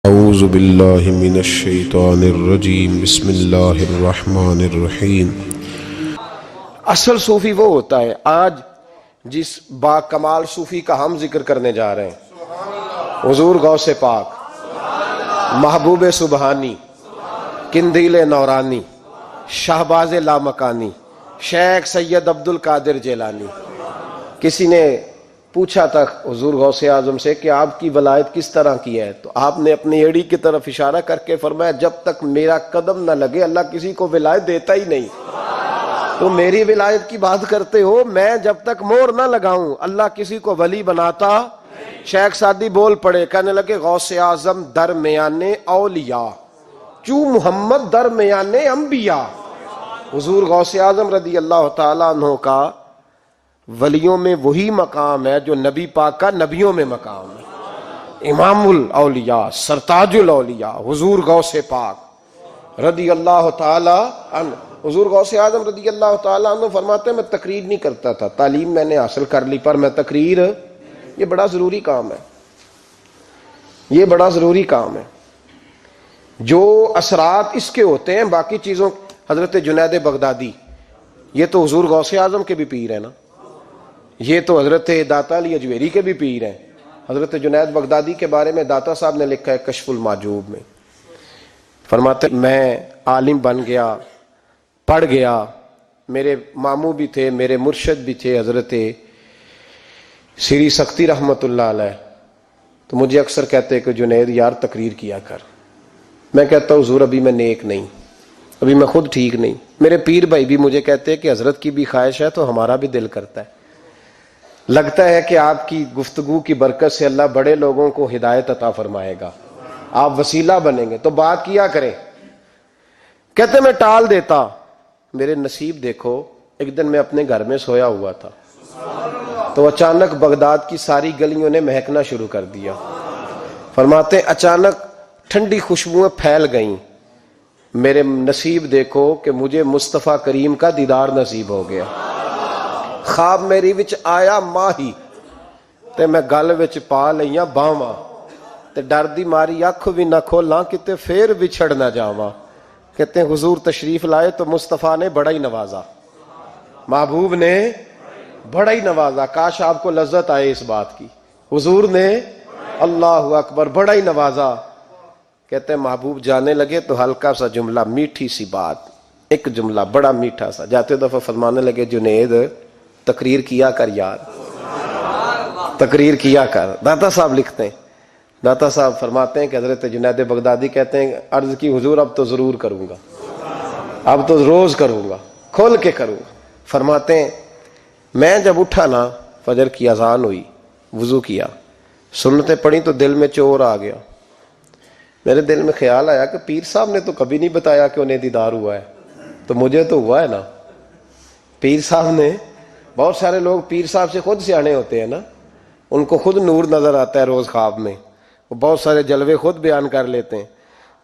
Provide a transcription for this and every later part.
اعوذ باللہ من الشیطان الرجیم بسم اللہ الرحمن الرحیم۔ اصل صوفی وہ ہوتا ہے، آج جس با کمال صوفی کا ہم ذکر کرنے جا رہے ہیں، حضور غوث پاک، محبوب سبحانی، قندیل نورانی، شہباز لامکانی، شیخ سید عبد القادر جیلانی۔ کسی نے پوچھا تھا حضور غوث اعظم سے کہ آپ کی ولایت کس طرح کی ہے، تو آپ نے اپنی ایڑی کی طرف اشارہ کر کے فرمایا جب تک میرا قدم نہ لگے اللہ کسی کو ولایت دیتا ہی نہیں۔ تو میری ولایت کی بات کرتے ہو، میں جب تک مور نہ لگاؤں اللہ کسی کو ولی بناتا۔ شیخ سعدی بول پڑے، کہنے لگے غوث اعظم درمیان اولیاء چوں محمد درمیان انبیاء۔ حضور غوث اعظم رضی اللہ تعالیٰ عنہ کا ولیوں میں وہی مقام ہے جو نبی پاک کا نبیوں میں مقام ہے۔ امام الاولیاء، سرتاج الاولیاء حضور غوث پاک رضی اللہ تعالی عنہ۔ حضور غوث اعظم رضی اللہ تعالی عنہ فرماتے ہیں میں تقریر نہیں کرتا تھا، تعلیم میں نے حاصل کر لی، پر میں تقریر، یہ بڑا ضروری کام ہے، یہ بڑا ضروری کام ہے۔ جو اثرات اس کے ہوتے ہیں باقی چیزوں، حضرت جنید بغدادی یہ تو حضور غوث اعظم کے بھی پیر ہیں نا، یہ تو حضرت داتا علی اجویری کے بھی پیر ہیں۔ حضرت جنید بغدادی کے بارے میں داتا صاحب نے لکھا ہے کشف المعجوب میں، فرماتے میں عالم بن گیا، پڑھ گیا، میرے ماموں بھی تھے، میرے مرشد بھی تھے حضرت سری سختی رحمت اللہ علیہ، تو مجھے اکثر کہتے کہ جنید یار تقریر کیا کر۔ میں کہتا ہوں حضور ابھی میں نیک نہیں، ابھی میں خود ٹھیک نہیں۔ میرے پیر بھائی بھی مجھے کہتے کہ حضرت کی بھی خواہش ہے تو ہمارا بھی دل کرتا ہے، لگتا ہے کہ آپ کی گفتگو کی برکت سے اللہ بڑے لوگوں کو ہدایت عطا فرمائے گا، آپ وسیلہ بنیں گے، تو بات کیا کریں۔ کہتے میں ٹال دیتا، میرے نصیب دیکھو، ایک دن میں اپنے گھر میں سویا ہوا تھا تو اچانک بغداد کی ساری گلیوں نے مہکنا شروع کر دیا۔ فرماتے اچانک ٹھنڈی خوشبوئیں پھیل گئیں، میرے نصیب دیکھو کہ مجھے مصطفیٰ کریم کا دیدار نصیب ہو گیا۔ خواب میری وچ آیا ماہی تے میں گل وچ پا لئیاں باواں تے ڈر دی ماری اکھ بھی نہ کھولاں کتے پھر بچھڑ نہ جاواں۔ کہتے ہیں حضور تشریف لائے تو مصطفیٰ نے بڑا ہی نوازا، محبوب نے بڑا ہی نوازا۔ کاش آپ کو لذت آئے اس بات کی، حضور نے اللہ اکبر بڑا ہی نوازا۔ کہتے ہیں محبوب جانے لگے تو ہلکا سا جملہ، میٹھی سی بات، ایک جملہ بڑا میٹھا سا، جاتے دفعہ فرمانے لگے جنید تقریر کیا کر یار، تقریر کیا کر۔ داتا صاحب لکھتے ہیں، داتا صاحب فرماتے ہیں کہ حضرت جنید بغدادی کہتے ہیں عرض کی حضور اب تو ضرور کروں گا، اب تو روز کروں گا، کھول کے کروں گا۔ فرماتے ہیں میں جب اٹھا نا، فجر کی اذان ہوئی، وضو کیا، سنتیں پڑھی تو دل میں چور آ گیا۔ میرے دل میں خیال آیا کہ پیر صاحب نے تو کبھی نہیں بتایا کہ انہیں دیدار ہوا ہے، تو مجھے تو ہوا ہے نا۔ پیر صاحب نے، بہت سارے لوگ پیر صاحب سے خود سیانے ہوتے ہیں نا، ان کو خود نور نظر آتا ہے روز خواب میں، وہ بہت سارے جلوے خود بیان کر لیتے ہیں۔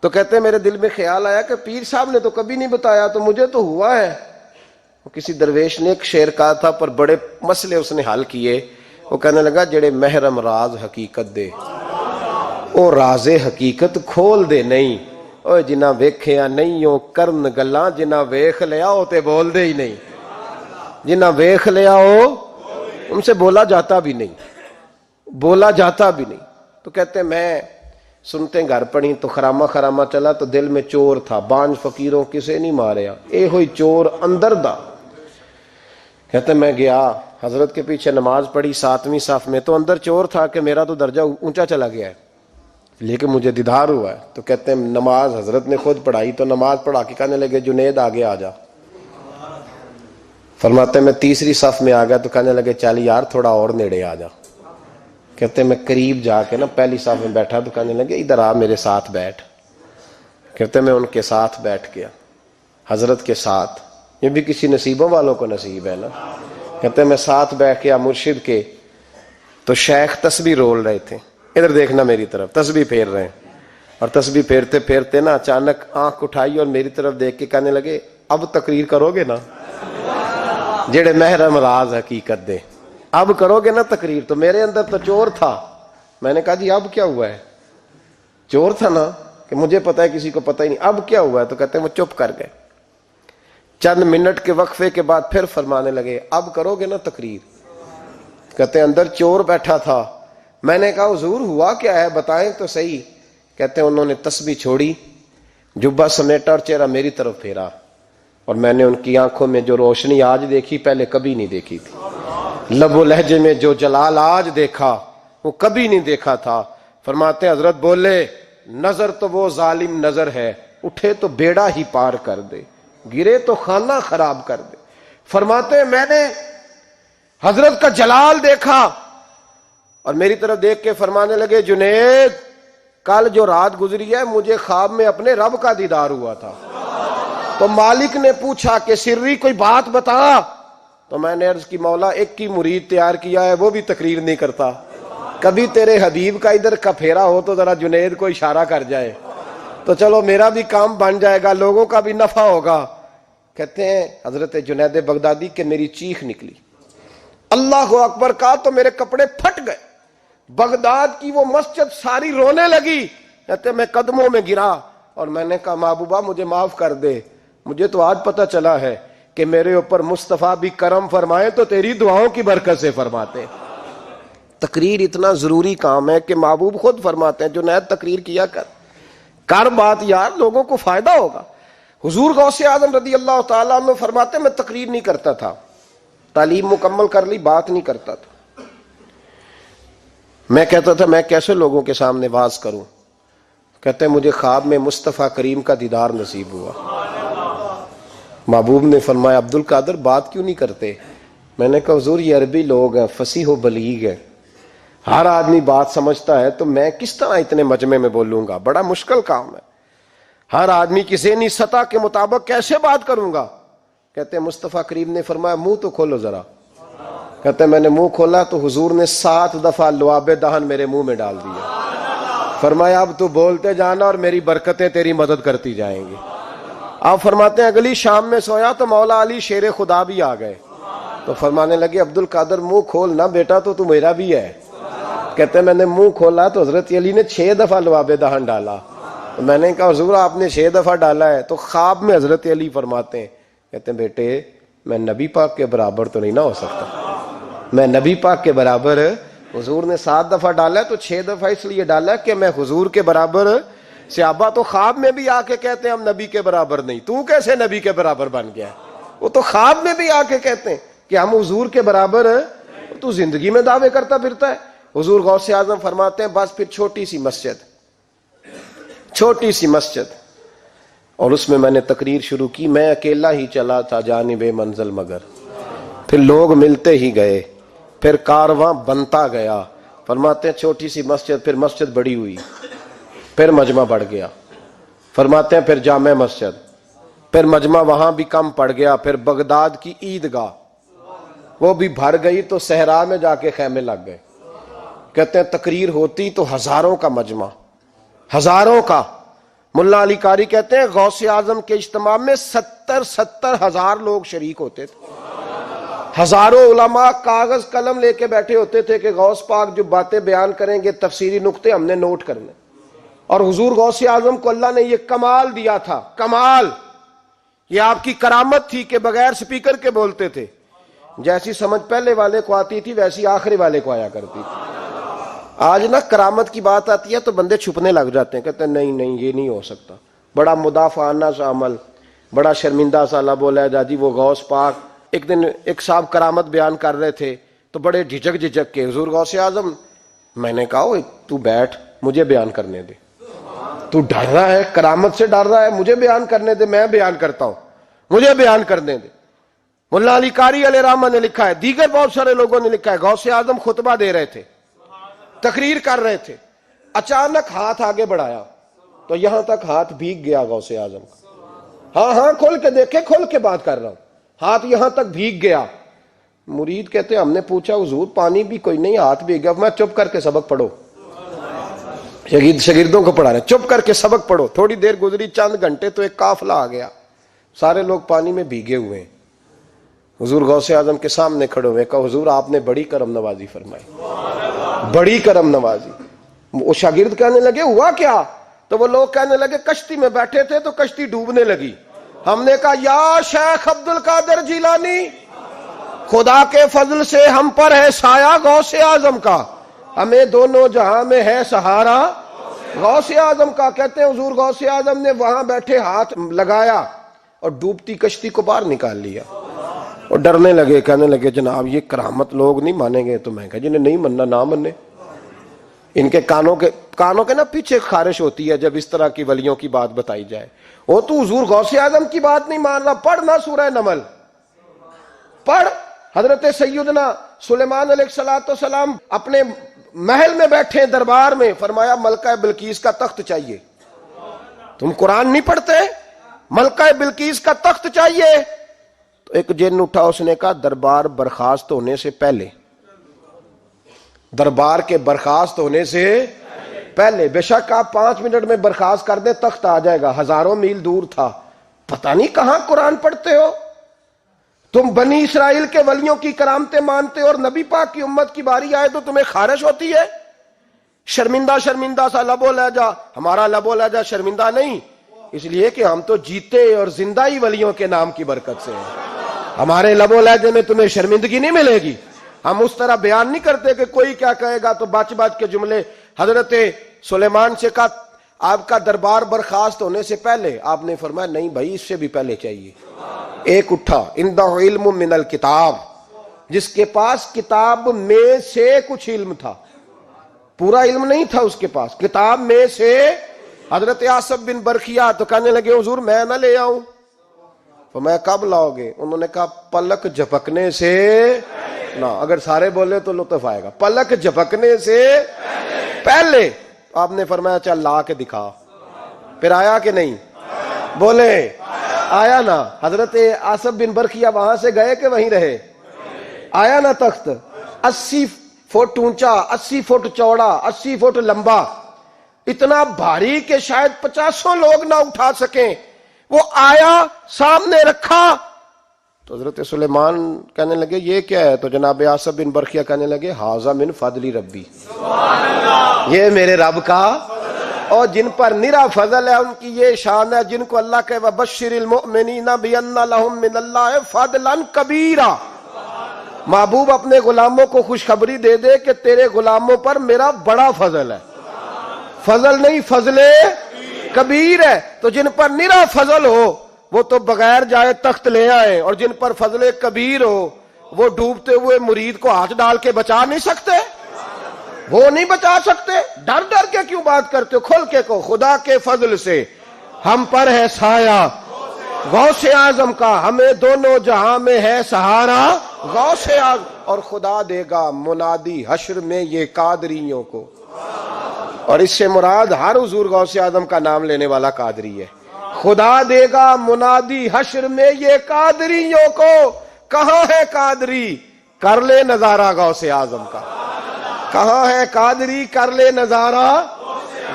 تو کہتے ہیں میرے دل میں خیال آیا کہ پیر صاحب نے تو کبھی نہیں بتایا تو مجھے تو ہوا ہے۔ کسی درویش نے ایک شعر کہا تھا پر بڑے مسئلے اس نے حل کیے، وہ کہنے لگا جڑے محرم راز حقیقت دے او راز حقیقت کھول دے نہیں، اوے جنہ ویکھیا نہیں او کرن گلاں، جنہ ویکھ لیا او تے بول دے ہی نہیں، جنہ ویکھ لیا ہو ان سے بولا جاتا بھی نہیں، بولا جاتا بھی نہیں۔ تو کہتے ہیں میں سنتے گھر پڑی تو خرامہ خرامہ چلا تو دل میں چور تھا، بانج فقیروں کسے نہیں ماریا، اے ہوئی چور اندر دا۔ کہتے ہیں میں گیا حضرت کے پیچھے نماز پڑھی 7ویں صف میں، تو اندر چور تھا کہ میرا تو درجہ اونچا چلا گیا ہے لیکن مجھے دیدار ہوا ہے۔ تو کہتے ہیں نماز حضرت نے خود پڑھائی تو نماز پڑھا کے کہنے لگے جنید آگے آ جا۔ فرماتے ہیں میں 3ری صف میں آ گیا تو کہنے لگے چل یار تھوڑا اور نیڑے آ جا۔ کہتے ہیں میں قریب جا کے نا پہلی صف میں بیٹھا تو کہنے لگے ادھر آ میرے ساتھ بیٹھ۔ کہتے ہیں میں ان کے ساتھ بیٹھ گیا، حضرت کے ساتھ، یہ بھی کسی نصیبوں والوں کو نصیب ہے نا۔ کہتے ہیں میں ساتھ بیٹھ گیا مرشد کے، تو شیخ تسبیح رول رہے تھے، ادھر دیکھنا میری طرف، تسبیح پھیر رہے ہیں، اور تسبیح پھیرتے پھیرتے نا اچانک آنکھ اٹھائی اور میری طرف دیکھ کے کہنے لگے اب تقریر کرو گے نا، جڑے محرم راز حقیقت دے، اب کرو گے نا تقریر۔ تو میرے اندر تو چور تھا، میں نے کہا جی اب کیا ہوا ہے؟ چور تھا نا کہ مجھے پتا ہے کسی کو پتا ہی نہیں، اب کیا ہوا ہے؟ تو کہتے ہیں وہ چپ کر گئے۔ چند منٹ کے وقفے کے بعد پھر فرمانے لگے اب کرو گے نا تقریر؟ کہتے ہیں اندر چور بیٹھا تھا، میں نے کہا حضور ہوا کیا ہے بتائیں تو صحیح۔ کہتے ہیں انہوں نے تسبیح چھوڑی، جبہ سمیٹا اور چہرہ میری طرف پھیرا، اور میں نے ان کی آنکھوں میں جو روشنی آج دیکھی پہلے کبھی نہیں دیکھی تھی، لب و لہجے میں جو جلال آج دیکھا وہ کبھی نہیں دیکھا تھا۔ فرماتے ہیں حضرت بولے نظر تو وہ ظالم نظر ہے، اٹھے تو بیڑا ہی پار کر دے، گرے تو خانہ خراب کر دے۔ فرماتے ہیں میں نے حضرت کا جلال دیکھا اور میری طرف دیکھ کے فرمانے لگے جنید کل جو رات گزری ہے مجھے خواب میں اپنے رب کا دیدار ہوا تھا۔ تو مالک نے پوچھا کہ سری کوئی بات بتا، تو میں نے عرض کی مولا ایک کی مرید تیار کیا ہے وہ بھی تقریر نہیں کرتا، کبھی تیرے حبیب کا ادھر کا پھیرا ہو تو ذرا جنید کو اشارہ کر جائے تو چلو میرا بھی کام بن جائے گا، لوگوں کا بھی نفع ہوگا۔ کہتے ہیں حضرت جنید بغدادی کہ میری چیخ نکلی، اللہ اکبر کہا تو میرے کپڑے پھٹ گئے، بغداد کی وہ مسجد ساری رونے لگی۔ کہتے میں قدموں میں گرا اور میں نے کہا محبوبہ مجھے معاف کر دے، مجھے تو آج پتہ چلا ہے کہ میرے اوپر مصطفیٰ بھی کرم فرمائے تو تیری دعاؤں کی برکت سے فرماتے۔ تقریر اتنا ضروری کام ہے کہ محبوب خود فرماتے ہیں جنید تقریر کیا کر بات یار، لوگوں کو فائدہ ہوگا۔ حضور غوث اعظم رضی اللہ تعالیٰ عنہ فرماتے میں تقریر نہیں کرتا تھا، تعلیم مکمل کر لی بات نہیں کرتا تھا، میں کہتا تھا میں کیسے لوگوں کے سامنے واز کروں۔ کہتے ہیں مجھے خواب میں مصطفیٰ کریم کا دیدار نصیب ہوا، محبوب نے فرمایا عبد القادر بات کیوں نہیں کرتے؟ میں نے کہا حضور یہ عربی لوگ ہیں، فصیح و بلیغ ہیں، ہر آدمی بات سمجھتا ہے، تو میں کس طرح اتنے مجمع میں بولوں گا؟ بڑا مشکل کام ہے، ہر آدمی کی ذہنی سطح کے مطابق کیسے بات کروں گا؟ کہتے ہیں مصطفیٰ کریم نے فرمایا منہ تو کھولو ذرا۔ کہتے ہیں میں نے منہ کھولا تو حضور نے 7 دفعہ لعاب دہن میرے منہ میں ڈال دیا، فرمایا اب تو بولتے جانا اور میری برکتیں تیری مدد کرتی جائیں گی۔ آپ فرماتے ہیں اگلی شام میں سویا تو مولا علی شیر خدا بھی آ گئے، تو فرمانے لگے عبد القادر منہ کھول نا بیٹا تو میرا بھی ہے۔ کہتے ہیں میں نے منہ کھولا تو حضرت علی نے 6 دفعہ لعاب دہن ڈالا، میں نے کہا حضور آپ نے 6 دفعہ ڈالا ہے؟ تو خواب میں حضرت علی فرماتے ہیں کہتے ہیں بیٹے میں نبی پاک کے برابر تو نہیں نہ ہو سکتا، میں نبی پاک کے برابر، حضور نے 7 دفعہ ڈالا ہے تو 6 دفعہ اس لیے ڈالا ہے کہ میں حضور کے برابر۔ صحابہ تو خواب میں بھی آ کے کہتے ہیں ہم نبی کے برابر نہیں، تو کیسے نبی کے برابر بن گیا؟ وہ تو خواب میں بھی آ کے کہتے ہیں کہ ہم حضور کے برابر، تو زندگی میں دعوے کرتا پھرتا ہے۔ حضور غوث اعظم فرماتے ہیں بس پھر چھوٹی سی مسجد اور اس میں نے تقریر شروع کی، میں اکیلا ہی چلا تھا جانب منزل مگر، پھر لوگ ملتے ہی گئے، پھر کارواں بنتا گیا۔ فرماتے ہیں چھوٹی سی مسجد، پھر مسجد بڑی ہوئی، پھر مجمع بڑھ گیا۔ فرماتے ہیں پھر جامع مسجد، پھر مجمع وہاں بھی کم پڑ گیا، پھر بغداد کی عیدگاہ وہ بھی بھر گئی تو صحرا میں جا کے خیمے لگ گئے۔ کہتے ہیں تقریر ہوتی تو ہزاروں کا مجمع، ہزاروں کا۔ ملا علی قاری کہتے ہیں غوث اعظم کے اجتماع میں 70 ہزار لوگ شریک ہوتے تھے، ہزاروں علماء کاغذ قلم لے کے بیٹھے ہوتے تھے کہ غوث پاک جو باتیں بیان کریں گے تفسیری نقطے ہم نے نوٹ کرنے، اور حضور غوث اعظم کو اللہ نے یہ کمال دیا تھا، کمال، یہ آپ کی کرامت تھی کہ بغیر سپیکر کے بولتے تھے، جیسی سمجھ پہلے والے کو آتی تھی ویسی آخری والے کو آیا کرتی تھی۔ آج نا کرامت کی بات آتی ہے تو بندے چھپنے لگ جاتے ہیں، کہتے ہیں نہیں یہ نہیں ہو سکتا، بڑا مدافعانہ سا عمل، بڑا شرمندہ سا لب و لہجہ جی وہ غوث پاک۔ ایک دن ایک صاحب کرامت بیان کر رہے تھے تو بڑے جھجک کے حضور غوث اعظم، میں نے کہا تو بیٹھ مجھے بیان کرنے دے، تو ڈر رہا ہے کرامت سے ڈر رہا ہے، مجھے بیان کرنے دے، میں بیان کرتا ہوں، مجھے بیان کرنے دے۔ ملا علی قاری علیہ رحمہ نے لکھا ہے، دیگر بہت سارے لوگوں نے لکھا ہے، غوث اعظم خطبہ دے رہے تھے، تقریر کر رہے تھے، اچانک ہاتھ آگے بڑھایا تو یہاں تک ہاتھ بھیگ گیا غوث اعظم کا۔ ہاں کھول کے دیکھے، کھول کے بات کر رہا ہوں، ہاتھ یہاں تک بھیگ گیا۔ مرید کہتے ہیں ہم نے پوچھا حضور پانی بھی کوئی نہیں، ہاتھ بھیگ گیا۔ میں چپ کر کے سبق پڑھو، شاگردوں کو پڑھا رہے چپ کر کے سبق پڑھو۔ تھوڑی دیر گزری، چند گھنٹے تو ایک قافلہ آ گیا، سارے لوگ پانی میں بھیگے ہوئے ہیں، حضور غوث اعظم کے سامنے کھڑے ہوئے، کہا حضور آپ نے بڑی کرم نوازی فرمائی، بڑی کرم نوازی۔ وہ شاگرد کہنے لگے ہوا کیا؟ تو وہ لوگ کہنے لگے کشتی میں بیٹھے تھے تو کشتی ڈوبنے لگی. ہم نے کہا یا شیخ عبد القادر جیلانی، خدا کے فضل سے ہم پر ہے سایہ غوث اعظم کا، ہمیں دونوں جہاں میں ہے سہارا غوث اعظم کا. کہتے ہیں حضور غوث اعظم نے وہاں بیٹھے ہاتھ لگایا اور ڈوبتی کشتی کو باہر نکال لیا. اور ڈرنے لگے، کہنے لگے جناب یہ کرامت لوگ نہیں مانیں گے. تو میں کہا جنہیں نہیں مننا نہ منے. ان کے کانوں کے نا پیچھے خارش ہوتی ہے جب اس طرح کی ولیوں کی بات بتائی جائے. وہ تو حضور غوث اعظم کی بات نہیں مان رہا. پڑھنا سورہ نمل پڑھ. حضرت سیدنا سلیمان علیہ السلام اپنے محل میں بیٹھے دربار میں، فرمایا ملکہ بلقیس کا تخت چاہیے. تم قرآن نہیں پڑھتے؟ ملکہ بلقیس کا تخت چاہیے. تو ایک جن اٹھا، اس نے کہا دربار برخاست ہونے سے پہلے، دربار کے برخاست ہونے سے پہلے، بے شک آپ 5 منٹ میں برخاست کر دیں تخت آ جائے گا. ہزاروں میل دور تھا. پتہ نہیں کہاں قرآن پڑھتے ہو تم. بنی اسرائیل کے ولیوں کی کرامتیں مانتے ہو اور نبی پاک کی امت کی باری آئے تو تمہیں خارش ہوتی ہے. شرمندہ سا لب و لہجہ. ہمارا لب و لہجہ شرمندہ نہیں، اس لیے کہ ہم تو جیتے اور زندہ ہی ولیوں کے نام کی برکت سے ہیں. ہمارے لب و لہجے میں تمہیں شرمندگی نہیں ملے گی. ہم اس طرح بیان نہیں کرتے کہ کوئی کیا کہے گا تو بچ کے جملے. حضرت سلیمان سے کہا آپ کا دربار برخاست ہونے سے پہلے. آپ نے فرمایا نہیں بھائی، اس سے بھی پہلے چاہیے. ایک اٹھا، عندہ علم من الکتاب، جس کے پاس کتاب میں سے کچھ علم تھا، پورا علم نہیں تھا اس کے پاس، کتاب میں سے. حضرت آصف بن برخیا تو کہنے لگے حضور میں نہ لے آؤں. تو میں کب لاؤ گے؟ انہوں نے کہا پلک جھپکنے سے نہ. اگر سارے بولے تو لطف آئے گا. پلک جھپکنے سے پہلے. آپ نے فرمایا چل لا کے دکھا. پھر آیا کہ نہیں؟ بولے آیا نا. حضرت آصف بن برخیا وہاں سے گئے کہ وہیں رہے؟ آیا نا تخت. 80 فٹ اونچا، 80 فٹ چوڑا، 80 فٹ لمبا، اتنا بھاری کہ شاید 50 لوگ نہ اٹھا سکیں. وہ آیا، سامنے رکھا تو حضرت سلیمان کہنے لگے یہ کیا ہے؟ تو جناب آصف بن برخیا کہنے لگے ھذا من فضل ربی، یہ میرے رب کا، اور جن پر نرا فضل ہے ان کی یہ شان ہے جن کو اللہ کے وبشر المؤمنین بان لہم من اللہ فضلا کبیرا. محبوب اپنے غلاموں کو خوشخبری دے دے کہ تیرے غلاموں پر میرا بڑا فضل ہے. فضل نہیں، فضل کبیر ہے. تو جن پر نرا فضل ہو وہ تو بغیر جائے تخت لے آئے، اور جن پر فضل کبیر ہو وہ ڈوبتے ہوئے مرید کو ہاتھ ڈال کے بچا نہیں سکتے. وہ نہیں بچا سکتے. ڈر ڈر کے کیوں بات کرتے ہو؟ کھول کے کو خدا کے فضل سے ہم پر ہے سایہ غوث اعظم کا، ہمیں دونوں جہاں میں ہے سہارا غوث اعظم. اور خدا دے گا منادی حشر میں یہ قادریوں کو. اور اس سے مراد ہر حضور غوث اعظم کا نام لینے والا قادری ہے. خدا دے گا منادی حشر میں یہ قادریوں کو. کہاں ہے قادری؟ کر لے نظارہ غوث اعظم کا. کہاں ہے قادری؟ کر لے نظارہ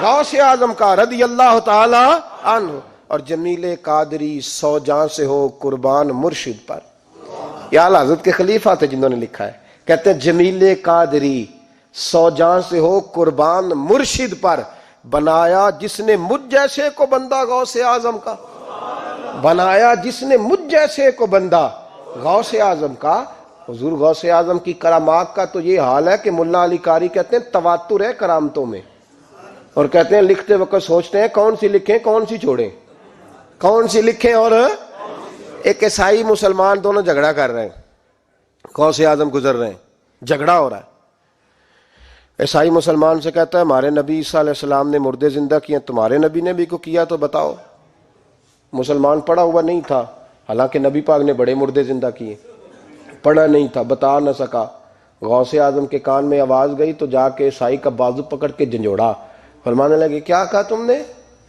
غوث اعظم کا رضی اللہ تعالی عنہ. اور جمیل قادری 100 جان سے ہو قربان مرشد پر. یہ اعلیٰ حضرت کے خلیفہ تھے جنہوں نے لکھا ہے. کہتے ہیں جمیل قادری 100 جان سے ہو قربان مرشد پر، بنایا جس نے مجھ جیسے کو بندہ غوث اعظم کا. بنایا جس نے مجھ جیسے کو بندہ غوث اعظم کا. حضور غوث اعظم کی کرامات کا تو یہ حال ہے کہ ملا علی قاری کہتے ہیں تواتر ہے کرامتوں میں، اور کہتے ہیں لکھتے وقت سوچتے ہیں کون سی لکھیں کون سی چھوڑیں، کون سی لکھیں. اور ایک عیسائی مسلمان دونوں جھگڑا کر رہے ہیں، غوث اعظم گزر رہے ہیں، جھگڑا ہو رہا ہے. عیسائی مسلمان سے کہتا ہے ہمارے نبی عیسیٰ علیہ السلام نے مردے زندہ کیے، تمہارے نبی نے بھی کو کیا تو بتاؤ. مسلمان پڑھا ہوا نہیں تھا، حالانکہ نبی پاک نے بڑے مردے زندہ کیے. پڑھا نہیں تھا، بتا نہ سکا. غوث اعظم کے کان میں آواز گئی تو جا کے عیسائی کا بازو پکڑ کے جھنجھوڑا. فرمانے لگے کیا کہا تم نے؟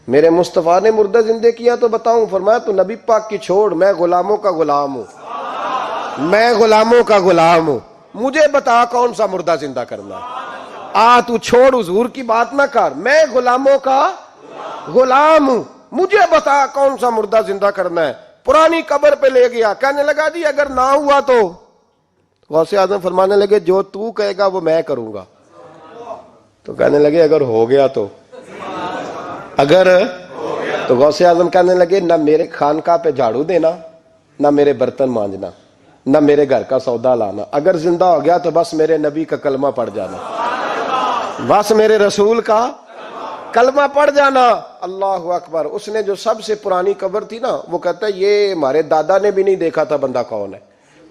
میرے مصطفیٰ نے مردہ زندہ کیا تو بتاؤں. فرمایا تو نبی پاک کی چھوڑ، میں غلاموں کا غلام ہوں، میں غلاموں کا غلام ہوں. مجھے بتا کون سا مردہ زندہ کرنا ہے. تو چھوڑ حضور کی بات نہ کر، میں غلاموں کا غلام ہوں، مجھے بتا کون سا مردہ زندہ کرنا ہے. پرانی قبر پہ لے گیا، کہنے لگا جی اگر نہ ہوا تو. غوث اعظم فرمانے لگے جو تو کہے گا وہ میں کروں گا. تو کہنے لگے اگر ہو گیا تو. اگر تو غوث اعظم کہنے لگے نہ میرے خانقاہ پہ جھاڑو دینا، نہ میرے برتن مانجنا، نہ میرے گھر کا سودا لانا، اگر زندہ ہو گیا تو بس میرے نبی کا کلمہ پڑھ جانا، بس میرے رسول کا کلمہ پڑھ جانا۔ اللہ اکبر۔ اس نے جو سب سے پرانی قبر تھی نا، وہ کہتا ہے یہ ہمارے دادا نے بھی نہیں دیکھا تھا بندہ کون ہے،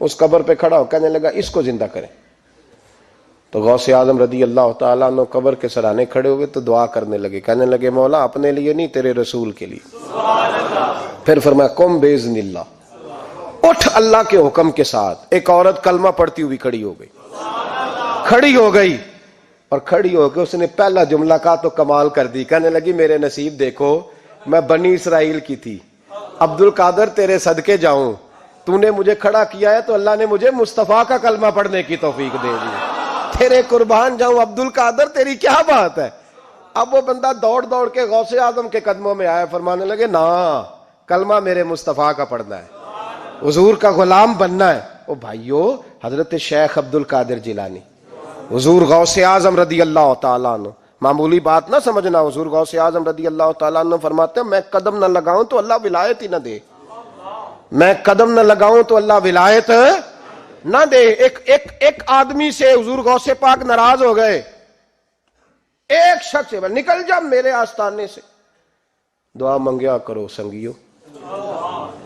اس قبر پہ کھڑا ہو کہنے لگا اس کو زندہ کریں۔ تو غوث اعظم رضی اللہ تعالیٰ عنہ قبر کے سرانے کھڑے ہوئے تو دعا کرنے لگے، کہنے لگے مولا اپنے لیے نہیں، تیرے رسول کے لیے۔ پھر فرمایا قم باذن اللہ، اٹھ اللہ کے حکم کے ساتھ۔ ایک عورت کلمہ پڑھتی ہوئی کھڑی ہو گئی، کھڑی ہو گئی، اور کھڑی ہو کے اس نے پہلا جملہ کہا تو کمال کر دی، کہنے لگی میرے نصیب دیکھو، میں بنی اسرائیل کی تھی، عبد القادر تیرے صدقے جاؤں، تو نے مجھے کھڑا کیا ہے تو اللہ نے مجھے مصطفیٰ کا کلمہ پڑھنے کی توفیق دے دی، تیرے قربان جاؤں عبد القادر، تیری کیا بات ہے۔ اب وہ بندہ دوڑ دوڑ کے غوث اعظم کے قدموں میں آیا، فرمانے لگے نا کلمہ میرے مصطفیٰ کا پڑھنا ہے، حضور کا غلام بننا ہے۔ او بھائیو، حضرت شیخ عبد القادر جیلانی، حضور غوث اعظم رضی اللہ تعالیٰ عنہ، معمولی بات نہ سمجھنا، حضور غوث اعظم رضی اللہ تعالیٰ عنہ فرماتے ہیں میں قدم نہ لگاؤں تو اللہ ولایت ہی نہ دے، میں قدم نہ لگاؤں تو اللہ ولایت نہ دے۔ ایک آدمی سے حضور غوث پاک ناراض ہو گئے، ایک شخص سے نکل جا میرے آستانے سے، دعا منگیا کرو سنگیو،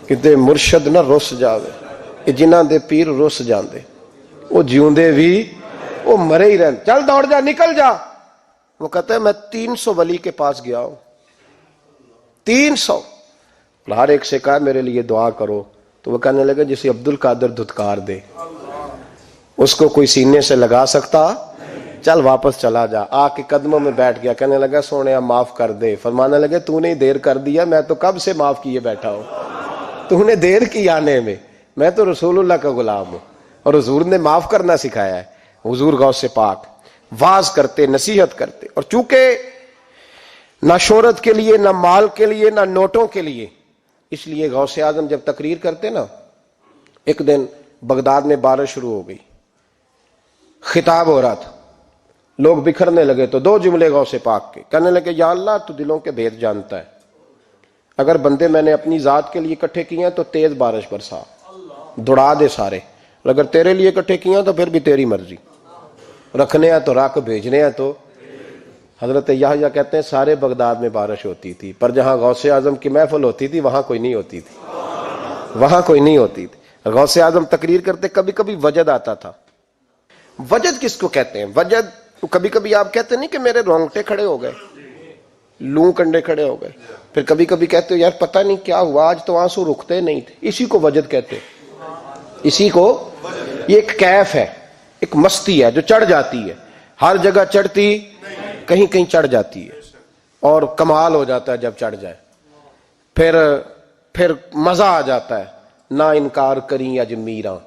کتے مرشد نہ رس جاوے، جنہ دے پیر رس جاندے، وہ جیوندے بھی وہ مرے ہی رہن، چل دوڑ جا نکل جا۔ وہ کہتا ہے میں 300 ولی کے پاس گیا ہوں، 300، ہر ایک سے کہا میرے لیے دعا کرو، تو وہ کہنے لگا جسے عبد القادر دھتکار دے اس کو کوئی سینے سے لگا سکتا، چل واپس چلا جا۔ آ کے قدموں میں بیٹھ گیا، کہنے لگا سونے معاف کر دے۔ فرمانے لگے تو نے دیر کر دیا، میں تو کب سے معاف کیے بیٹھا ہوں، تو نے دیر کی آنے میں تو رسول اللہ کا غلام ہوں، اور حضور نے معاف کرنا سکھایا ہے۔ حضور غوث پاک واز کرتے، نصیحت کرتے، اور چونکہ نہ شہرت کے لیے، نہ مال کے لیے، نہ نوٹوں کے لیے، اس لیے غوث اعظم جب تقریر کرتے نا، ایک دن بغداد میں بارش شروع ہو گئی، خطاب ہو رہا تھا، لوگ بکھرنے لگے، تو 2 جملے غوث پاک کے، کہنے لگے یا اللہ تو دلوں کے بھید جانتا ہے، اگر بندے میں نے اپنی ذات کے لیے اکٹھے کیے ہیں تو تیز بارش برسا، دوڑا دے سارے، اگر تیرے لیے اکٹھے کیے ہیں تو پھر بھی تیری مرضی، رکھنے ہیں تو رکھ، بھیجنے ہیں تو۔ حضرت یحییٰ کہتے ہیں سارے بغداد میں بارش ہوتی تھی، پر جہاں غوث اعظم کی محفل ہوتی تھی وہاں کوئی نہیں ہوتی تھی، وہاں کوئی نہیں ہوتی تھی۔ غوث اعظم تقریر کرتے، کبھی کبھی وجد آتا تھا۔ وجد کس کو کہتے ہیں؟ وجد کبھی کبھی آپ کہتے نہیں کہ میرے رونگٹے کھڑے ہو گئے، لوں کنڈے کھڑے ہو گئے، پھر کبھی کبھی کہتے ہو یار پتہ نہیں کیا ہوا، آج تو آنسو رکتے نہیں تھے، اسی کو وجد کہتے ہیں، اسی کو، یہ ایک کیف ہے، ایک مستی ہے جو چڑھ جاتی ہے، ہر جگہ چڑھتی کہیں کہیں چڑھ جاتی ہے، اور کمال ہو جاتا ہے جب چڑھ جائے، پھر مزہ آ جاتا ہے۔ نہ انکار کریں اج میراں،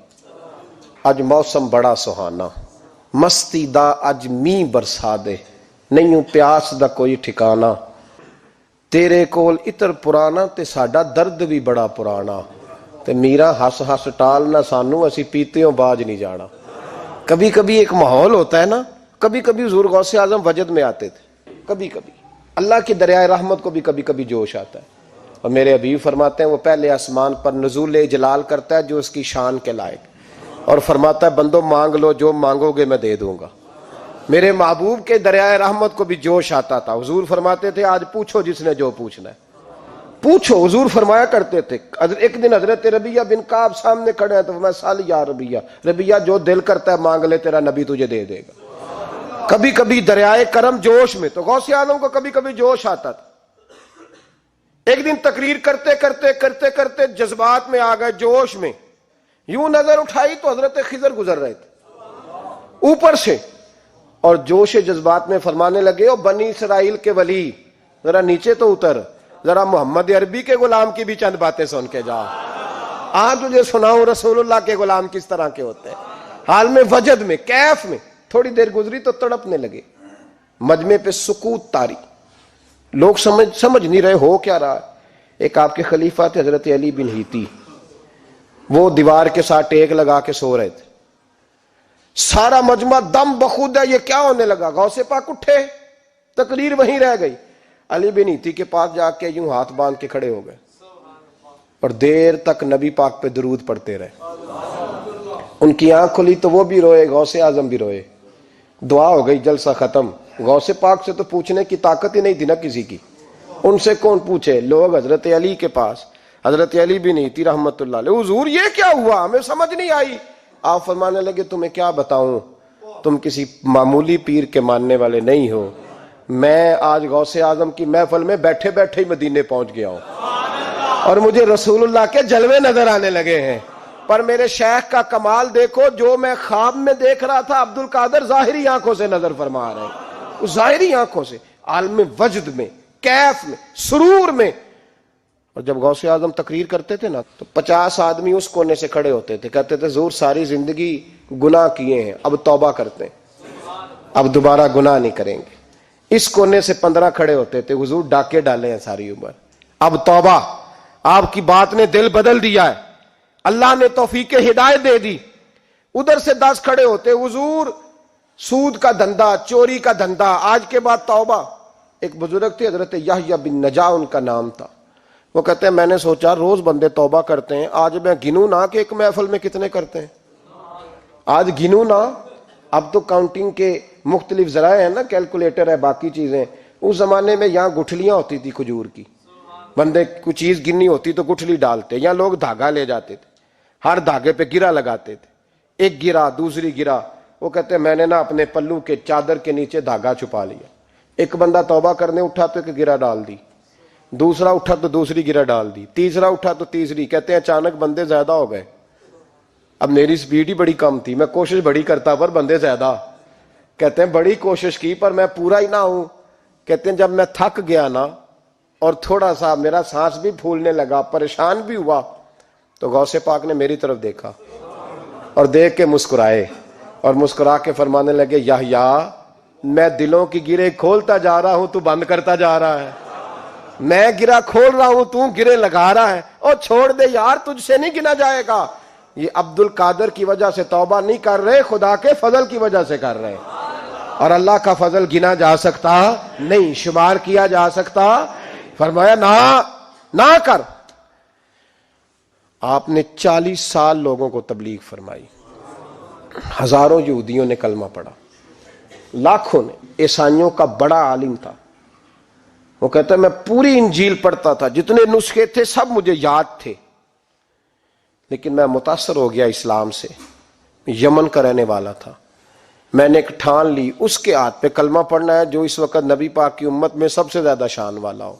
اج موسم بڑا سہانا، مستی دا اج می برسا دے، نہیں پیاس دا کوئی ٹھکانا، تیرے کول اتر پرانا تے ساڈا درد بھی بڑا پرانا، تے میرا ہس ہس ٹال نہ سانو، اسی پیتیوں باج نہیں جانا۔ کبھی کبھی ایک ماحول ہوتا ہے نا، کبھی کبھی حضور غوث اعظم وجد میں آتے تھے، کبھی کبھی اللہ کی دریائے رحمت کو بھی کبھی کبھی جوش آتا ہے، اور میرے حبیب فرماتے ہیں وہ پہلے آسمان پر نزول جلال کرتا ہے جو اس کی شان کے لائق، اور فرماتا ہے بندو مانگ لو جو مانگو گے میں دے دوں گا۔ میرے محبوب کے دریائے رحمت کو بھی جوش آتا تھا، حضور فرماتے تھے آج پوچھو جس نے جو پوچھنا ہے، پوچھو۔ حضور فرمایا کرتے تھے، ایک دن حضرت ربیہ بن کعب سامنے کھڑے ہیں تو میں سال یا ربیہ، ربیہ جو دل کرتا ہے مانگ لے، تیرا نبی تجھے دے دے گا۔ کبھی کبھی دریائے کرم جوش میں، تو غوث اعظم کو کبھی کبھی جوش آتا تھا۔ ایک دن تقریر کرتے کرتے کرتے کرتے جذبات میں آ گئے، جوش میں، یوں نظر اٹھائی تو حضرت خضر گزر رہے تھے اوپر سے، اور جوش جذبات میں فرمانے لگے او بنی اسرائیل کے ولی ذرا نیچے تو اتر، ذرا محمد عربی کے غلام کی بھی چند باتیں سن کے جا، آج تجھے سناؤں رسول اللہ کے غلام کس طرح کے ہوتے ہیں۔ حال میں وجد میں، کیف میں، تھوڑی دیر گزری تو تڑپنے لگے، مجمع پہ سکوت تاری، لوگ سمجھ نہیں رہے ہو کیا رہا۔ ایک آپ کے خلیفہ تھے حضرت علی بن ہیتی، وہ دیوار کے ساتھ ٹیک لگا کے سو رہے تھے، سارا مجمع دم بخود ہے، یہ کیا ہونے لگا؟ غوث پاک اٹھے، تقریر وہیں رہ گئی، علی بن ایتی کے پاس جا کے یوں ہاتھ باندھ کے کھڑے ہو گئے اور دیر تک نبی پاک پہ درود پڑھتے رہے. ان کی آنکھ کھلی تو وہ بھی روئے, غوث اعظم بھی روئے. دعا ہو گئی, جلسہ ختم. غوث پاک سے تو پوچھنے کی طاقت ہی نہیں تھی نا کسی کی, ان سے کون پوچھے. لوگ حضرت علی کے پاس, حضرت علی بن ایتی رحمت اللہ علیہ, حضور یہ کیا ہوا, ہمیں سمجھ نہیں آئی. آپ فرمانے لگے تمہیں کیا بتاؤں, تم کسی معمولی پیر کے ماننے والے نہیں ہو. میں آج غوث اعظم کی محفل میں بیٹھے بیٹھے ہی مدینے پہنچ گیا ہوں اور مجھے رسول اللہ کے جلوے نظر آنے لگے ہیں. پر میرے شیخ کا کمال دیکھو, جو میں خواب میں دیکھ رہا تھا عبد القادر ظاہری آنکھوں سے نظر فرما رہے ہیں, ظاہری آنکھوں سے, عالم وجد میں, کیف میں, سرور میں. اور جب غوث اعظم تقریر کرتے تھے نا تو 50 آدمی اس کونے سے کھڑے ہوتے تھے, کہتے تھے حضور ساری زندگی گناہ کیے ہیں, اب توبہ کرتے ہیں, اب دوبارہ گناہ نہیں کریں گے. اس کونے سے 15 کھڑے ہوتے تھے, حضور ڈاکے ڈالے ہیں ساری عمر, اب توبہ. آپ کی بات نے دل بدل دیا ہے, اللہ نے توفیق ہدایت دے دی. ادھر سے 10 کھڑے ہوتے, حضور سود کا دھندا, چوری کا دھندا, آج کے بعد توبہ. ایک بزرگ تھے حضرت یحییٰ بن نجا ان کا نام تھا, وہ کہتے ہیں میں نے سوچا روز بندے توبہ کرتے ہیں, آج میں گنوں نہ کہ ایک محفل میں کتنے کرتے ہیں, آج گنوں نہ. اب تو کاؤنٹنگ کے مختلف ذرائع ہیں نا, کیلکولیٹر ہے, باقی چیزیں. اس زمانے میں یہاں گٹھلیاں ہوتی تھی کھجور کی, بندے کوئی چیز گننی ہوتی تو گٹھلی ڈالتے, یا لوگ دھاگا لے جاتے تھے, ہر دھاگے پہ گرا لگاتے تھے, ایک گرا دوسری گرا. وہ کہتے ہیں میں نے نا اپنے پلو کے چادر کے نیچے دھاگا چھپا لیا. ایک بندہ توبہ کرنے اٹھا تو ایک گرا ڈال دی, دوسرا اٹھا تو دوسری گرا ڈال دی, تیسرا اٹھا تو تیسری. کہتے ہیں اچانک بندے زیادہ ہو گئے, اب میری سپیڈ ہی بڑی کم تھی, میں کوشش بڑی کرتا پر بندے زیادہ. کہتے ہیں بڑی کوشش کی پر میں پورا ہی نہ ہوں. کہتے ہیں جب میں تھک گیا نا اور تھوڑا سا میرا سانس بھی پھولنے لگا, پریشان بھی ہوا, تو غوث پاک نے میری طرف دیکھا اور دیکھ کے مسکرائے, اور مسکرا کے فرمانے لگے یحییٰ میں دلوں کی گرے کھولتا جا رہا ہوں, تو بند کرتا جا رہا ہے. میں گرا کھول رہا ہوں, تو گرے لگا رہا ہے. اور چھوڑ دے یار, تجھ سے نہیں گنا جائے گا. یہ عبد القادر کی وجہ سے توبہ نہیں کر رہے, خدا کے فضل کی وجہ سے کر رہے. اور اللہ کا فضل گنا جا سکتا نہیں, شمار کیا جا سکتا. فرمایا نہ کر. آپ نے 40 سال لوگوں کو تبلیغ فرمائی, ہزاروں یہودیوں نے کلمہ پڑھا, لاکھوں نے. عیسائیوں کا بڑا عالم تھا, وہ کہتا ہے میں پوری انجیل پڑھتا تھا, جتنے نسخے تھے سب مجھے یاد تھے, لیکن میں متاثر ہو گیا اسلام سے. یمن کا رہنے والا تھا, میں نے ایک ٹھان لی اس کے ہاتھ پہ کلمہ پڑھنا ہے جو اس وقت نبی پاک کی امت میں سب سے زیادہ شان والا ہو.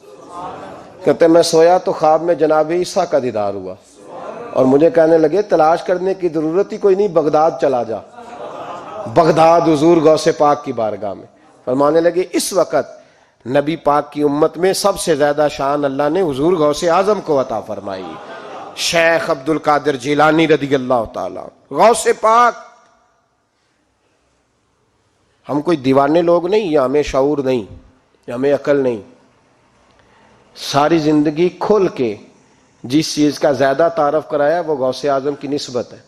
کہتے ہیں میں سویا تو خواب میں جناب عیسیٰ کا دیدار ہوا, اور مجھے کہنے لگے تلاش کرنے کی ضرورت ہی کوئی نہیں, بغداد چلا جا. بغداد حضور غوث پاک کی بارگاہ میں. فرمانے لگے اس وقت نبی پاک کی امت میں سب سے زیادہ شان اللہ نے حضور غوث اعظم کو عطا فرمائی, شیخ عبد القادر جیلانی رضی اللہ تعالی. غوث پاک. ہم کوئی دیوانے لوگ نہیں, یا ہمیں شعور نہیں, یا ہمیں عقل نہیں. ساری زندگی کھل کے جس چیز کا زیادہ تعارف کرایا وہ غوث اعظم کی نسبت ہے.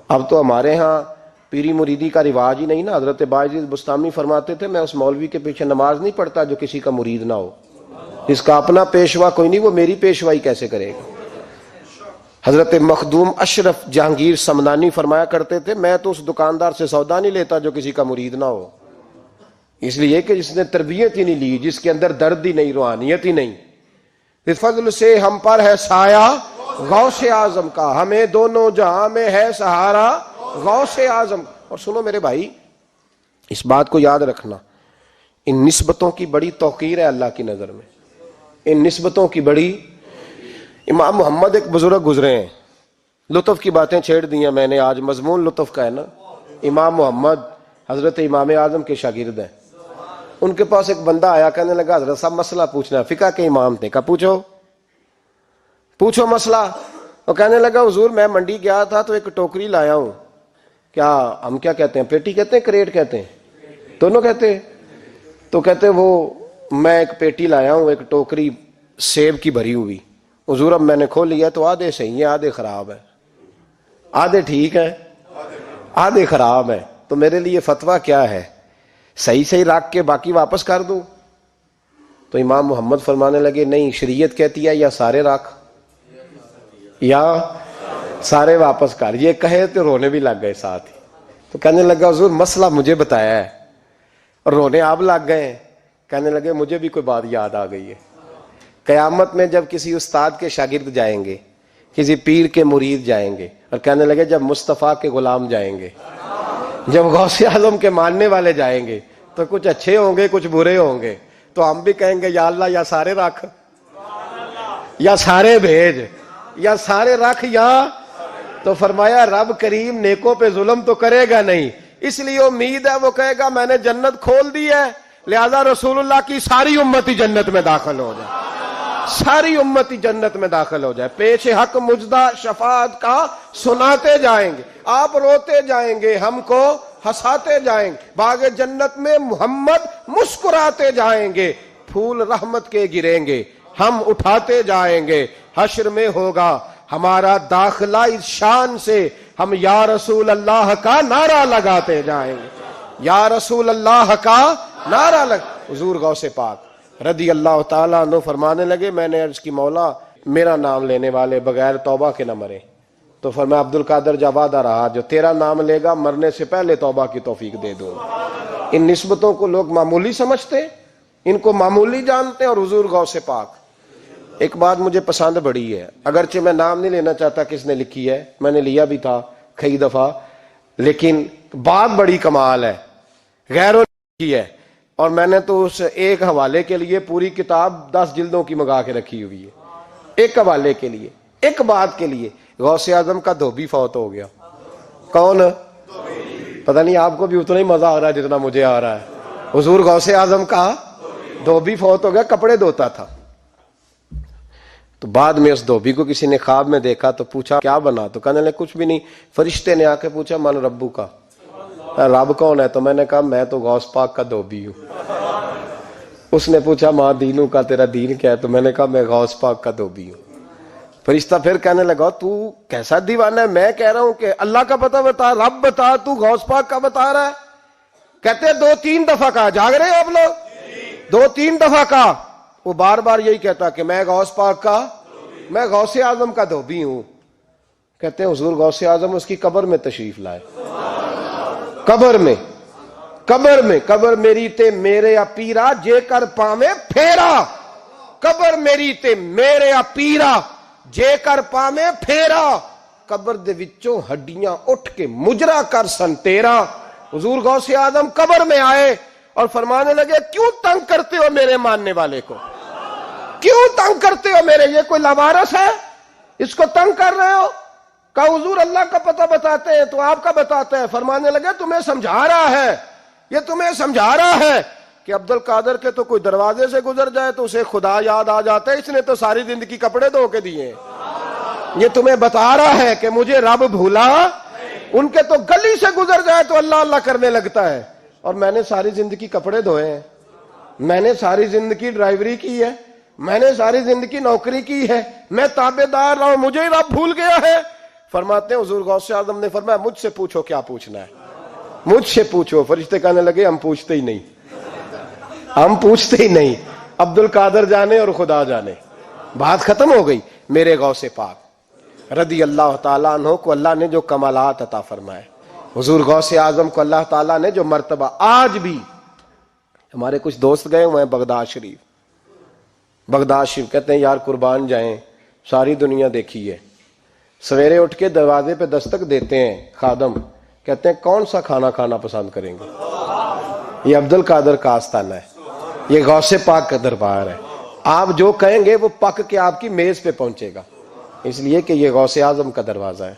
اب تو ہمارے ہاں پیری مریدی کا رواج ہی نہیں نا. حضرت باعزیز بستامی فرماتے تھے میں اس مولوی کے پیچھے نماز نہیں پڑھتا جو کسی کا مرید نہ ہو. جس کا اپنا پیشوا کوئی نہیں وہ میری پیشوائی کیسے کرے گا. حضرت مخدوم اشرف جہانگیر سمنانی فرمایا کرتے تھے میں تو اس دکاندار سے سودا نہیں لیتا جو کسی کا مرید نہ ہو, اس لیے کہ جس نے تربیت ہی نہیں لی, جس کے اندر درد ہی نہیں, روحانیت ہی نہیں. اس فضل سے ہم پر ہے سایہ غوث اعظم کا, ہمیں دونوں جہاں میں ہے سہارا غوث اعظم. اور سنو میرے بھائی, اس بات کو یاد رکھنا, ان نسبتوں کی بڑی توقیر ہے اللہ کی نظر میں, ان نسبتوں کی بڑی. امام محمد ایک بزرگ گزرے ہیں, لطف کی باتیں چھیڑ دی ہیں میں نے, آج مضمون لطف کا ہے نا. امام محمد حضرت امام اعظم کے شاگرد ہیں. ان کے پاس ایک بندہ آیا, کہنے لگا حضرت صاحب مسئلہ پوچھنا ہے. فقہ کے امام تھے, کہا پوچھو مسئلہ. وہ کہنے لگا حضور میں منڈی گیا تھا تو ایک ٹوکری لایا ہوں. کیا ہم کیا کہتے ہیں, پیٹی کہتے ہیں کریٹ کہتے ہیں, دونوں کہتے ہیں. تو کہتے وہ میں ایک پیٹی لایا ہوں, ایک ٹوکری سیب کی بھری ہوئی. حضور اب میں نے کھول لیا تو آدھے صحیح ہیں آدھے خراب ہے, آدھے ٹھیک ہے آدھے خراب ہے. تو میرے لیے فتویٰ کیا ہے, صحیح رکھ کے باقی واپس کر دوں تو امام محمد فرمانے لگے نہیں، شریعت کہتی ہے یا سارے رکھ یا سارے واپس کر. یہ کہے تو رونے بھی لگ گئے ساتھ ہی. تو کہنے لگا حضور مسئلہ مجھے بتایا ہے اور رونے آپ لگ گئے ہیں. کہنے لگے مجھے بھی کوئی بات یاد آ گئی ہے. قیامت میں جب کسی استاد کے شاگرد جائیں گے، کسی پیر کے مرید جائیں گے، اور کہنے لگے جب مصطفیٰ کے غلام جائیں گے، جب غوث اعظم کے ماننے والے جائیں گے، تو کچھ اچھے ہوں گے کچھ برے ہوں گے. تو ہم بھی کہیں گے یا اللہ یا سارے رکھ یا سارے بھیج یا سارے رکھ یا. تو فرمایا رب کریم نیکوں پہ ظلم تو کرے گا نہیں، اس لیے امید ہے وہ کہے گا میں نے جنت کھول دی ہے، لہذا رسول اللہ کی ساری امتی جنت میں داخل ہو جائے، ساری امتی جنت میں داخل ہو جائے. پیش حق مجدہ شفاعت کا سناتے جائیں گے، آپ روتے جائیں گے، ہم کو ہنساتے جائیں گے. باغ جنت میں محمد مسکراتے جائیں گے، پھول رحمت کے گریں گے، ہم اٹھاتے جائیں گے. حشر میں ہوگا ہمارا داخلہ اس شان سے، ہم یا رسول اللہ کا نعرہ لگاتے جائیں گے، یا رسول اللہ کا نعرہ حضور غوث پاک رضی اللہ تعالیٰ عنہ فرمانے لگے میں نے عرض کی مولا میرا نام لینے والے بغیر توبہ کے نہ مرے. تو فرمایا عبد القادر جوادہ رہا، جو تیرا نام لے گا مرنے سے پہلے توبہ کی توفیق دے دوں. ان نسبتوں کو لوگ معمولی سمجھتے، ان کو معمولی جانتے ہیں. اور حضور غوث پاک ایک بات مجھے پسند بڑی ہے، اگرچہ میں نام نہیں لینا چاہتا کس نے لکھی ہے، میں نے لیا بھی تھا کئی دفعہ، لیکن بات بڑی کمال ہے، غیروں نے لکھی ہے. اور میں نے تو اس ایک حوالے کے لیے پوری کتاب 10 جلدوں کی منگا کے رکھی ہوئی ہے، ایک حوالے کے لیے، ایک بات کے لیے. غوث اعظم کا دھوبی فوت ہو گیا. کون؟ پتہ نہیں آپ کو بھی اتنا ہی مزہ آ رہا ہے جتنا مجھے آ رہا ہے. حضور غوث اعظم کا دھوبی فوت ہو گیا، کپڑے دھوتا تھا. تو بعد میں اس دھوبی کو کسی نے خواب میں دیکھا تو پوچھا کیا بنا؟ تو کہنے لگے کچھ بھی نہیں. فرشتے نے آ کے پوچھا من ربو کا، رب کون ہے؟ تو میں نے کہا میں تو غوث پاک کا دھوبی ہوں. اس نے پوچھا ماں دینوں کا، تیرا دین کیا ہے؟ تو میں نے کہا میں غوث پاک کا دھوبی ہوں. فرشتہ پھر کہنے لگا تو کیسا دیوانہ ہے، میں کہہ رہا ہوں کہ اللہ کا پتہ بتا، رب بتا، تو غوث پاک کا بتا رہا ہے. کہتے 2-3 دفعہ کہا، جاگ رہے ہیں آپ لوگ؟ 2-3 دفعہ کہا. وہ بار بار یہی کہتا کہ میں غوث پاک کا، میں غوث اعظم کا دھوبی ہوں. کہتے ہیں حضور غوث اعظم اس کی قبر میں تشریف لائے. قبر میری تے میرے پیرا جے کر پاویں پھیرا، قبر میری تے میرے پیرا جے کر پاویں پھیرا، قبر دے وچوں ہڈیاں اٹھ کے مجرا کر سن تیرا. حضور غوث اعظم قبر میں آئے اور فرمانے لگے کیوں تنگ کرتے ہو میرے ماننے والے کو، کیوں تنگ کرتے ہو میرے، یہ کوئی لوارث ہے اس کو تنگ کر رہے ہو؟ کہا حضور اللہ کا پتہ بتاتے ہیں تو آپ کا بتاتے ہیں. فرمانے لگے تمہیں سمجھا رہا ہے، یہ تمہیں سمجھا رہا ہے کہ عبد القادر کے تو کوئی دروازے سے گزر جائے تو اسے خدا یاد آ جاتا ہے، اس نے تو ساری زندگی کپڑے دھو کے دیے. یہ تمہیں بتا رہا ہے کہ مجھے رب بھولا، ان کے تو گلی سے گزر جائے تو اللہ اللہ کرنے لگتا ہے، اور میں نے ساری زندگی کپڑے دھوئے ہیں، میں نے ساری زندگی ڈرائیوری کی ہے، میں نے ساری زندگی نوکری کی ہے، میں تابع دار رہا ہوں، مجھے ہی رب بھول گیا ہے. فرماتے ہیں حضور غوث اعظم نے فرمایا مجھ سے پوچھو کیا پوچھنا ہے، مجھ سے پوچھو. فرشتے کہنے لگے ہم پوچھتے ہی نہیں، ہم پوچھتے ہی نہیں، عبد القادر جانے اور خدا جانے. بات ختم ہو گئی. میرے غوث پاک رضی اللہ تعالیٰ عنہ کو اللہ نے جو کمالات عطا فرمائے، حضور غوث اعظم کو اللہ تعالیٰ نے جو مرتبہ، آج بھی ہمارے کچھ دوست گئے ہوئے ہیں بغداد شریف، کہتے ہیں یار قربان جائیں، ساری دنیا دیکھی ہے، سویرے اٹھ کے دروازے پہ دستک دیتے ہیں خادم، کہتے ہیں کون سا کھانا کھانا پسند کریں گے؟ یہ عبد القادر کا آستانہ ہے، یہ غوث پاک کا دربار ہے. آپ جو کہیں گے وہ پک کے آپ کی میز پہ پہنچے گا، اس لیے کہ یہ غوث اعظم کا دروازہ ہے.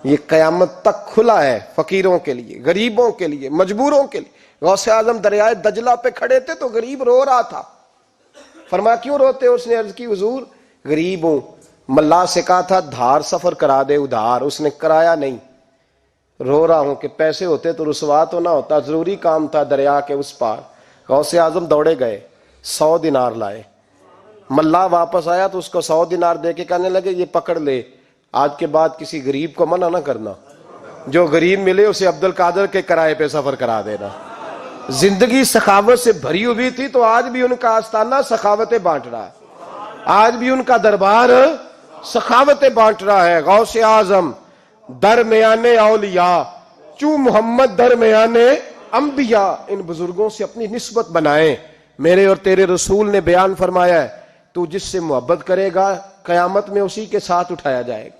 یہ قیامت تک کھلا ہے، فقیروں کے لیے، غریبوں کے لیے، مجبوروں کے لیے. غوث اعظم دریائے دجلہ پہ کھڑے تھے تو غریب رو رہا تھا. فرمایا کیوں روتے ہو؟ اس نے عرض کی حضور غریب ہوں، ملا سے کہا تھا دھار سفر کرا دے ادھار، اس نے کرایا نہیں، رو رہا ہوں کہ پیسے ہوتے تو رسوا تو نہ ہوتا، ضروری کام تھا دریا کے اس پار. غوث اعظم دوڑے گئے، 100 دینار لائے. ملا واپس آیا تو اس کو 100 دینار دے کے کہنے لگے یہ پکڑ لے، آج کے بعد کسی غریب کو منع نہ کرنا، جو غریب ملے اسے عبد القادر کے کرائے پہ سفر کرا دینا. زندگی سخاوت سے بھری ہوئی تھی تو آج بھی ان کا آستانہ سخاوتیں بانٹ رہا ہے، آج بھی ان کا دربار سخاوتیں بانٹ رہا ہے۔ غوث اعظم درمیان اولیاء چوں محمد درمیان انبیاء، ان بزرگوں سے اپنی نسبت بنائیں۔ میرے اور تیرے رسول نے بیان فرمایا ہے تو جس سے محبت کرے گا قیامت میں اسی کے ساتھ اٹھایا جائے گا۔